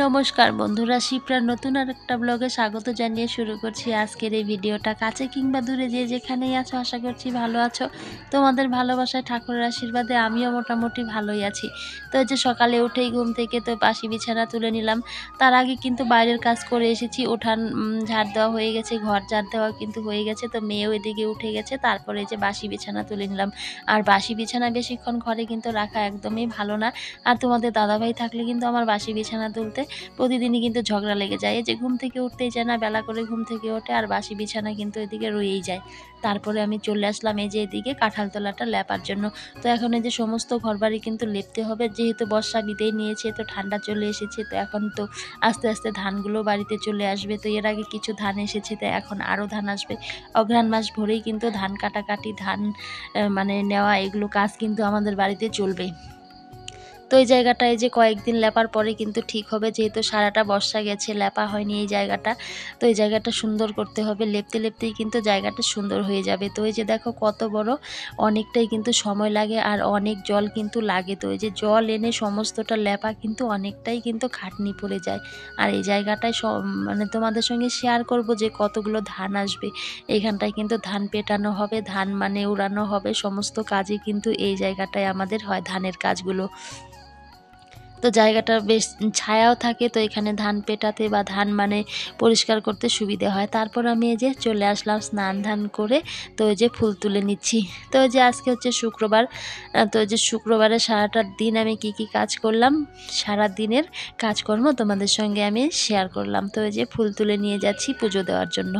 নমস্কার বন্ধুরা, শিপ্রার নতুন আর একটা ব্লগে স্বাগত জানিয়ে শুরু করছি আজকের এই ভিডিওটা। কাছে কিংবা দূরে যে যেখানেই আছো আশা করছি ভালো আছো। তোমাদের ভালোবাসায় ঠাকুরের আশীর্বাদে আমিও মোটামুটি ভালোই আছি। তো এই যে সকালে উঠেই ঘুম থেকে তো বাসি বিছানা তুলে নিলাম। তার আগে কিন্তু বাইরের কাজ করে এসেছি। উঠান ঝাড় দেওয়া হয়ে গেছে, ঘর ঝাড় দেওয়া কিন্তু হয়ে গেছে। তো মেয়েও এদিকে উঠে গেছে। তারপরে এই যে বাসি বিছানা তুলে নিলাম। আর বাসি বিছানা বেশিক্ষণ ঘরে কিন্তু রাখা একদমই ভালো না। আর তোমাদের দাদাভাই থাকলে কিন্তু আমার বাসি বিছানা তুলতে প্রতিদিনই কিন্তু ঝগড়া লেগে যায়। এই যে ঘুম থেকে উঠতেই চায় না, বেলা করে ঘুম থেকে ওঠে আর বাসি বিছানা কিন্তু এদিকে রয়েই যায়। তারপরে আমি চলে আসলাম এই যে এদিকে কাঁঠালতলাটা লেপার জন্য। তো এখন এই যে সমস্ত ঘরবাড়ি কিন্তু লেপতে হবে, যেহেতু বর্ষা বিদায় নিয়েছে তো ঠান্ডা চলে এসেছে। তো এখন তো আস্তে আস্তে ধানগুলো বাড়িতে চলে আসবে। তো এর আগে কিছু ধান এসেছে, তো এখন আরও ধান আসবে। অঘ্রাণ মাস ভরেই কিন্তু ধান কাটাকাটি, ধান মানে নেওয়া এগুলো কাজ কিন্তু আমাদের বাড়িতে চলবে। তো এই জায়গাটা এই যে কয়েকদিন লেপার পরে কিন্তু ঠিক হবে, যেহেতু সারাটা বর্ষা গেছে লেপা হয়নি এই জায়গাটা। তো এই জায়গাটা সুন্দর করতে হবে, লেপতে লেপতেই কিন্তু জায়গাটা সুন্দর হয়ে যাবে। তো এই যে দেখো কত বড়, অনেকটাই কিন্তু সময় লাগে আর অনেক জল কিন্তু লাগে। তো এই যে জল এনে সমস্তটা লেপা কিন্তু অনেকটাই কিন্তু খাটনি পড়ে যায়। আর এই জায়গাটায় মানে তোমাদের সঙ্গে শেয়ার করব যে কতগুলো ধান আসবে। এখানটায় কিন্তু ধান পেটানো হবে, ধান মানে উড়ানো হবে, সমস্ত কাজই কিন্তু এই জায়গাটায় আমাদের হয়, ধানের কাজগুলো। তো জায়গাটা বেশ ছায়াও থাকে, তো এখানে ধান পেটাতে বা ধান মানে পরিষ্কার করতে সুবিধে হয়। তারপর আমি এই যে চলে আসলাম স্নান ধান করে। তো এই যে ফুল তুলে নিচ্ছি। তো এই যে আজকে হচ্ছে শুক্রবার। তো এই যে শুক্রবারে সারাটা দিন আমি কি কাজ করলাম, সারা দিনের কাজকর্ম তোমাদের সঙ্গে আমি শেয়ার করলাম। তো এই যে ফুল তুলে নিয়ে যাচ্ছি পুজো দেওয়ার জন্য।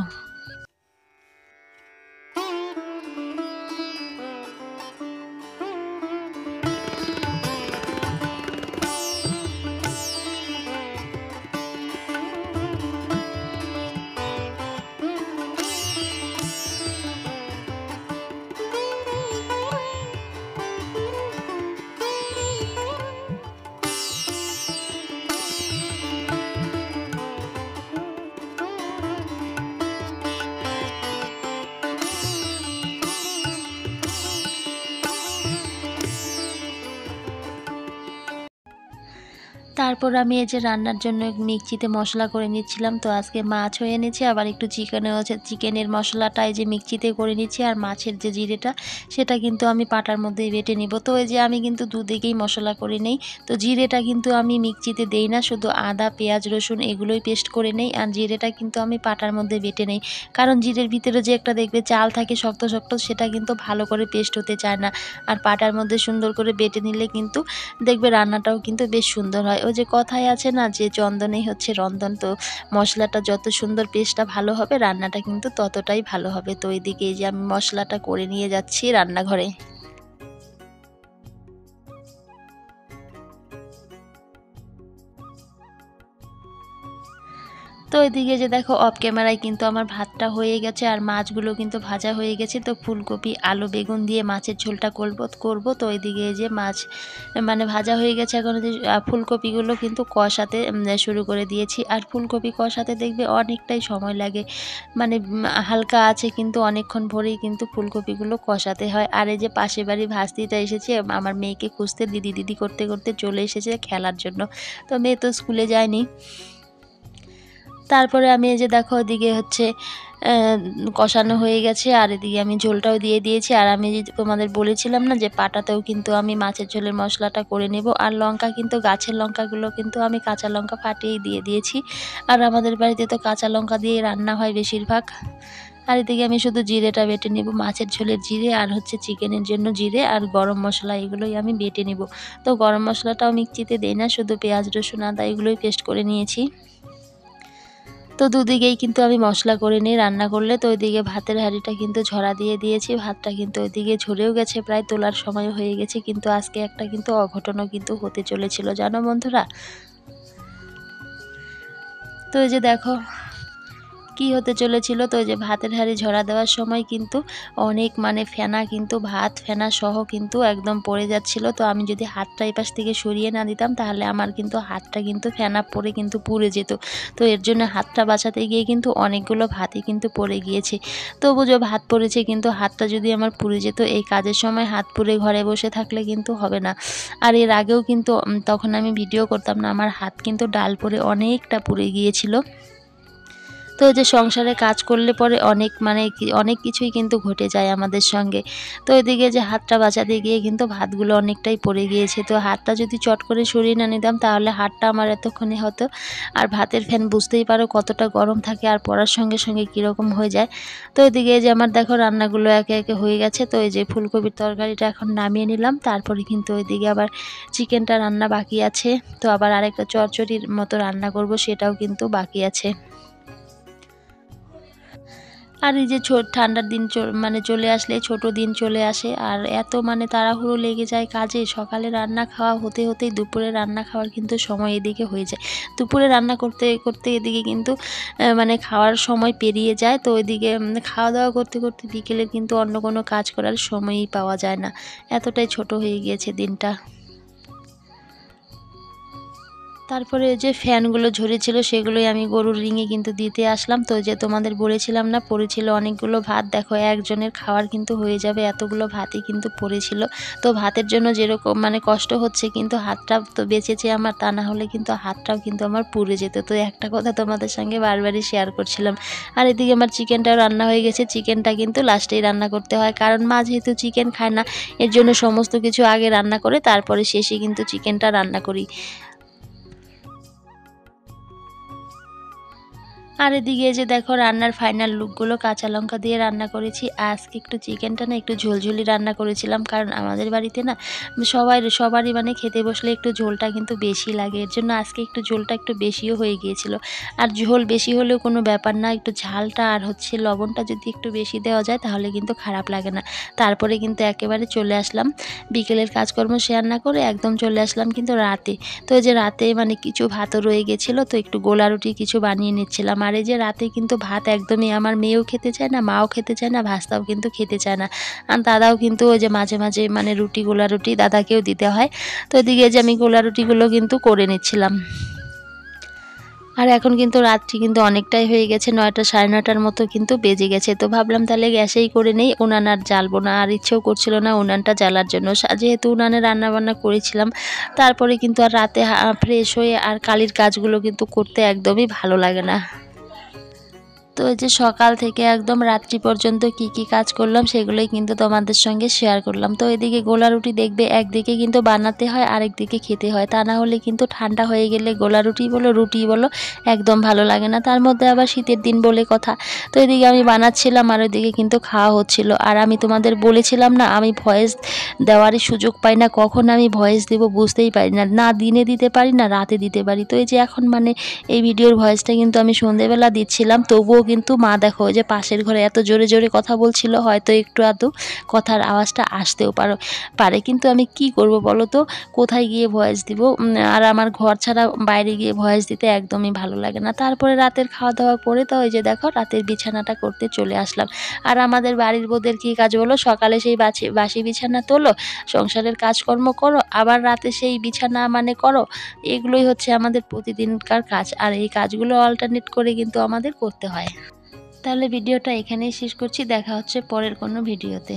তারপর আমি এই যে রান্নার জন্য মিক্সিতে মশলা করে নিচ্ছিলাম। তো আজকে মাছ হয়ে এনেছি, আবার একটু চিকেনও আছে, চিকেনের মশলাটা এই যে মিক্সিতে করে নিচ্ছি। আর মাছের যে জিরেটা সেটা কিন্তু আমি পাটার মধ্যেই বেটে নিব। তো এই যে আমি কিন্তু দুদিকেই মশলা করে নেই। তো জিরেটা কিন্তু আমি মিক্সিতে দেই না, শুধু আদা পেঁয়াজ রসুন এগুলোই পেস্ট করে নেই। আর জিরেটা কিন্তু আমি পাটার মধ্যে বেটে নেই, কারণ জিরের ভিতরে যে একটা দেখবে চাল থাকে শক্ত শক্ত, সেটা কিন্তু ভালো করে পেস্ট হতে চায় না। আর পাটার মধ্যে সুন্দর করে বেটে নিলে কিন্তু দেখবে রান্নাটাও কিন্তু বেশ সুন্দর হয়। ওই যে কথাই আছে না যে চন্দনেই হচ্ছে রন্ধন। তো মশলাটা যত সুন্দর, পেস্টটা ভালো হবে, রান্নাটা কিন্তু ততটাই ভালো হবে। তো এইদিকে এই যে আমি মশলাটা করে নিয়ে যাচ্ছি রান্নাঘরে। তো এদিকে যে দেখো অফ ক্যামেরায় কিন্তু আমার ভাতটা হয়ে গেছে আর মাছগুলো কিন্তু ভাজা হয়ে গেছে। তো ফুলকপি আলু বেগুন দিয়ে মাছের ঝোলটা করব। তো এদিকে যে মাছ মানে ভাজা হয়ে গেছে, এখন যে ফুলকপিগুলো কিন্তু কষাতে শুরু করে দিয়েছি। আর ফুলকপি কষাতে দেখবে অনেকটাই সময় লাগে, মানে হালকা আছে কিন্তু অনেকক্ষণ ভরেই কিন্তু ফুলকপিগুলো কষাতে হয়। আর এই যে পাশের বাড়ি ভাস্তিটা এসেছে আমার মেয়েকে খুঁজতে, দিদি দিদি করতে করতে চলে এসেছে খেলার জন্য। তো মেয়ে তো স্কুলে যায়নি। তারপরে আমি এই যে দেখো ওদিকে হচ্ছে কষানো হয়ে গেছে আর এদিকে আমি ঝোলটাও দিয়ে দিয়েছি। আর আমি তোমাদের বলেছিলাম না যে পাটাতেও কিন্তু আমি মাছের ঝোলের মশলাটা করে নেব। আর লঙ্কা কিন্তু গাছের লঙ্কাগুলো কিন্তু আমি কাঁচা লঙ্কা ফাটিয়েই দিয়ে দিয়েছি। আর আমাদের বাড়িতে তো কাঁচা লঙ্কা দিয়েই রান্না হয় বেশিরভাগ। আর এদিকে আমি শুধু জিরেটা বেটে নেব, মাছের ঝোলের জিরে আর হচ্ছে চিকেনের জন্য জিরে আর গরম মশলা এগুলোই আমি বেটে নেব। তো গরম মশলাটাও মিক্সিতে দেই না, শুধু পেঁয়াজ রসুন আদা এগুলোই পেস্ট করে নিয়েছি। তো দুদিকেই কিন্তু আমি মশলা করে নিই রান্না করলে। তো ওইদিকে ভাতের হাঁড়িটা কিন্তু ঝরা দিয়ে দিয়েছি, ভাতটা কিন্তু ওইদিকে ঝরেও গেছে, প্রায় তোলার সময় হয়ে গেছে। কিন্তু আজকে একটা কিন্তু অঘটনও কিন্তু হতে চলেছিল জানো বন্ধুরা। তো এই যে দেখো কি হতে চলেছিল, তো ওই যে ভাতের হাঁড়ি ঝরা দেওয়ার সময় কিন্তু অনেক মানে ফেনা কিন্তু ভাত ফেনা সহ কিন্তু একদম পড়ে যাচ্ছিল। তো আমি যদি হাতটা এই পাশ থেকে সরিয়ে না দিতাম তাহলে আমার কিন্তু হাতটা কিন্তু ফেনা পড়ে কিন্তু পুড়ে যেত। তো এর জন্য হাতটা বাঁচাতে গিয়ে কিন্তু অনেকগুলো ভাতই কিন্তু পড়ে গিয়েছে। তবু যে ভাত পড়েছে কিন্তু হাতটা যদি আমার পুড়ে যেত, এই কাজের সময় হাত পুড়ে ঘরে বসে থাকলে কিন্তু হবে না। আর এর আগেও কিন্তু তখন আমি ভিডিও করতাম না, আমার হাত কিন্তু ডাল পড়ে অনেকটা পুড়ে গিয়েছিল। তো যে সংসারে কাজ করলে পরে অনেক কিছুই কিন্তু ঘটে যায় আমাদের সঙ্গে। তো এদিকে যে হাতটা বাঁচাতে গিয়ে কিন্তু ভাতগুলো অনেকটাই পড়ে গিয়েছে। তো হাতটা যদি চট করে সরিয়ে না নিতাম তাহলে হাতটা আমার এতক্ষণে হতো। আর ভাতের ফ্যান বুঝতেই পারো কতটা গরম থাকে আর পড়ার সঙ্গে সঙ্গে কীরকম হয়ে যায়। তো এদিকে যে আমার দেখো রান্নাগুলো একে একে হয়ে গেছে। তো এই যে ফুলকপির তরকারিটা এখন নামিয়ে নিলাম, তারপরে কিন্তু ওইদিকে আবার চিকেনটা রান্না বাকি আছে। তো আবার আরেকটা চচ্চড়ির মতো রান্না করব, সেটাও কিন্তু বাকি আছে। আর এই যে ঠান্ডার দিন চলে আসলে ছোট দিন চলে আসে, আর এত তাড়াহুড়ো লেগে যায় কাজে। সকালে রান্না খাওয়া হতে হতেই দুপুরে রান্না খাওয়ার কিন্তু সময় এদিকে হয়ে যায়। দুপুরে রান্না করতে করতে এদিকে কিন্তু খাওয়ার সময় পেরিয়ে যায়। তো এদিকে খাওয়া দাওয়া করতে করতে বিকেলে কিন্তু অন্য কোনো কাজ করার সময়ই পাওয়া যায় না, এতটাই ছোট হয়ে গিয়েছে দিনটা। তারপরে যে ফ্যানগুলো ঝরেছিল সেগুলোই আমি গরুর রিঙে কিন্তু দিতে আসলাম। তো যে তোমাদের বলেছিলাম না পড়েছিল অনেকগুলো ভাত, দেখো একজনের খাওয়ার কিন্তু হয়ে যাবে এতগুলো ভাতই কিন্তু পড়েছিল। তো ভাতের জন্য যেরকম কষ্ট হচ্ছে, কিন্তু হাতটা তো বেঁচেছে আমার, তা না হলে কিন্তু হাতটাও কিন্তু আমার পুড়ে যেত। তো একটা কথা তোমাদের সঙ্গে বারবারই শেয়ার করছিলাম। আর এদিকে আমার চিকেনটাও রান্না হয়ে গেছে। চিকেনটা কিন্তু লাস্টেই রান্না করতে হয়, কারণ মা যেহেতু চিকেন খায় না, এর জন্য সমস্ত কিছু আগে রান্না করে তারপরে শেষে কিন্তু চিকেনটা রান্না করি। আর এদিকে যে দেখো রান্নার ফাইনাল লুকগুলো, কাঁচা লঙ্কা দিয়ে রান্না করেছি। আজকে একটু চিকেনটা না একটু ঝোলঝোলি রান্না করেছিলাম, কারণ আমাদের বাড়িতে না সবারই খেতে বসলে একটু ঝোলটা কিন্তু বেশি লাগে, এর জন্য আজকে একটু ঝোলটা একটু বেশিও হয়ে গিয়েছিল। আর ঝোল বেশি হলেও কোনো ব্যাপার না, একটু ঝালটা আর লবণটা যদি একটু বেশি দেওয়া যায় তাহলে কিন্তু খারাপ লাগে না। তারপরে কিন্তু একেবারে চলে আসলাম বিকেলের কাজকর্ম শেয়ার না করে, একদম চলে আসলাম কিন্তু রাতে। তো এই যে রাতে কিছু ভাতও রয়ে গেছিলো, তো একটু গোলা রুটি কিছু বানিয়ে নিচ্ছিলাম। আর এই যে রাতে কিন্তু ভাত একদমই আমার মেয়েও খেতে চায় না, মাও খেতে চায় না, ভাস্তাও কিন্তু খেতে চায় না। আর দাদাও কিন্তু ওই যে মাঝে মাঝে গোলা রুটি দাদাকেও দিতে হয়। তো এদিকে যে আমি গোলা রুটিগুলো কিন্তু করে নিচ্ছিলাম। আর এখন কিন্তু রাত্রি কিন্তু অনেকটাই হয়ে গেছে, 9টা 9:30টার মতো কিন্তু বেজে গেছে। তো ভাবলাম তাহলে গ্যাসেই করে নেই, উনান আর জ্বালবো না। আর ইচ্ছেও করছিল না উনানটা জ্বালার জন্য, যেহেতু উনানে রান্নাবান্না করেছিলাম। তারপরে কিন্তু আর রাতে ফ্রেশ হয়ে আর কালির কাজগুলো কিন্তু করতে একদমই ভালো লাগে না। তো এই যে সকাল থেকে একদম রাত্রি পর্যন্ত কি কি কাজ করলাম সেগুলোই কিন্তু তোমাদের সঙ্গে শেয়ার করলাম। তো এদিকে গোলা রুটি দেখবে একদিকে কিন্তু বানাতে হয়, আরেকদিকে খেতে হয়, তা না হলে কিন্তু ঠান্ডা হয়ে গেলে গোলা রুটি বলো রুটি বলো একদম ভালো লাগে না। তার মধ্যে আবার শীতের দিন বলে কথা। তো এদিকে আমি বানাচ্ছিলাম আর ওইদিকে কিন্তু খাওয়া হচ্ছিল। আর আমি তোমাদের বলেছিলাম না আমি ভয়েস দেওয়ারই সুযোগ পাই না, কখন আমি ভয়েস দেব বুঝতেই পারি না, না দিনে দিতে পারি না রাতে দিতে পারি। তো এই যে এখন এই ভিডিওর ভয়েসটা কিন্তু আমি সন্ধেবেলা দিচ্ছিলাম, তবুও কিন্তু মা দেখো যে পাশের ঘরে এত জোরে জোরে কথা বলছিল, হয়তো একটু আধটু কথার আওয়াজটা আসতেও পারে, কিন্তু আমি কি করব বলো তো, কোথায় গিয়ে ভয়েস দিব? আর আমার ঘর ছাড়া বাইরে গিয়ে ভয়েস দিতে একদমই ভালো লাগে না। তারপরে রাতের খাওয়া দাওয়া করে তো ওই যে দেখো রাতের বিছানাটা করতে চলে আসলাম। আর আমাদের বাড়ির বউদের কী কাজ বলো, সকালে সেই বাসি বিছানা তোলো, সংসারের কাজকর্ম করো, আবার রাতে সেই বিছানা করো, এগুলোই হচ্ছে আমাদের প্রতিদিনকার কাজ। আর এই কাজগুলো অল্টারনেট করে কিন্তু আমাদের করতে হয়। তাহলে ভিডিওটা এখানেই শেষ করছি, দেখা হচ্ছে পরের কোনো ভিডিওতে।